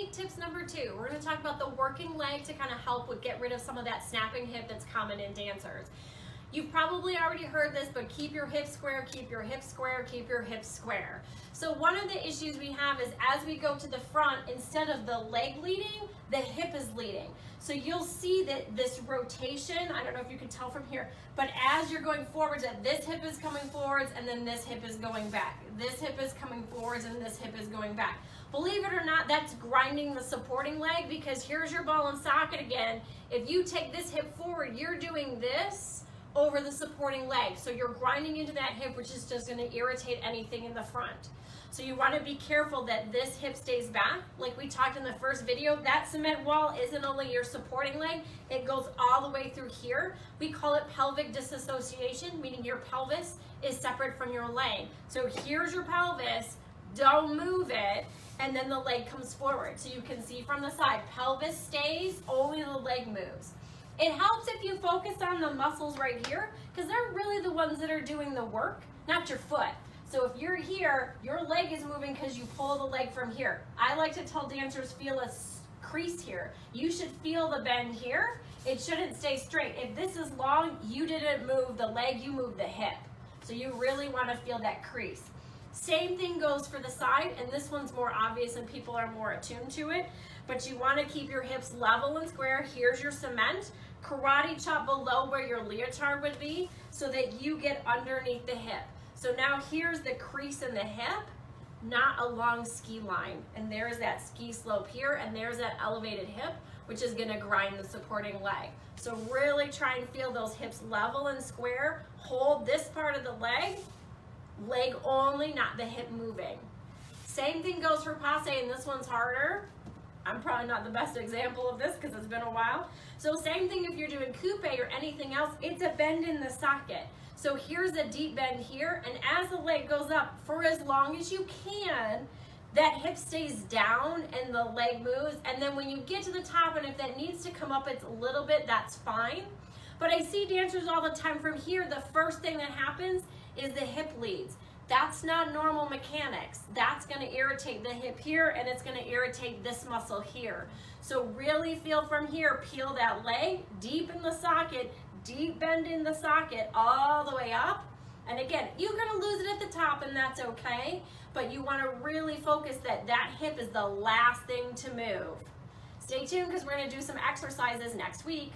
technique tips number 2. We're going to talk about the working leg to kind of help with get rid of some of that snapping hip that's common in dancers. You've probably already heard this, but keep your hips square, keep your hips square, keep your hips square. So one of the issues we have is as we go to the front, instead of the leg leading, the hip is leading. So you'll see that this rotation, I don't know if you can tell from here, but as you're going forwards, that this hip is coming forwards and then this hip is going back. This hip is coming forwards and this hip is going back. Believe it or not, that's grinding the supporting leg, because here's your ball and socket again. If you take this hip forward, you're doing this over the supporting leg. So you're grinding into that hip, which is just going to irritate anything in the front. So you want to be careful that this hip stays back. Like we talked in the first video, that cement wall isn't only your supporting leg, it goes all the way through here. We call it pelvic dissociation, meaning your pelvis is separate from your leg. So here's your pelvis, don't move it, and then the leg comes forward. So you can see from the side, pelvis stays, only the leg moves. It helps if you focus on the muscles right here, because they're really the ones that are doing the work, not your foot. So if you're here, your leg is moving because you pull the leg from here. I like to tell dancers, feel a crease here. You should feel the bend here. It shouldn't stay straight. If this is long, you didn't move the leg, you moved the hip. So you really want to feel that crease. Same thing goes for the side, and this one's more obvious and people are more attuned to it, but you want to keep your hips level and square. Here's your cement. Karate chop below where your leotard would be so that you get underneath the hip. So now here's the crease in the hip, not a long ski line. And there's that ski slope here, and there's that elevated hip, which is gonna grind the supporting leg. So really try and feel those hips level and square. Hold this part of the leg only, not the hip moving. Same thing goes for passe, and this one's harder. I'm probably not the best example of this because it's been a while. So same thing if you're doing coupe or anything else, it's a bend in the socket. So here's a deep bend here, and as the leg goes up, for as long as you can, that hip stays down and the leg moves, and then when you get to the top, and if that needs to come up, it's a little bit, that's fine. But I see dancers all the time from here, the first thing that happens is the hip leads. That's not normal mechanics. That's gonna irritate the hip here, and it's gonna irritate this muscle here. So really feel from here, peel that leg, deep in the socket, deep bend in the socket, all the way up. And again, you're gonna lose it at the top, and that's okay, but you wanna really focus that that hip is the last thing to move. Stay tuned, because we're gonna do some exercises next week.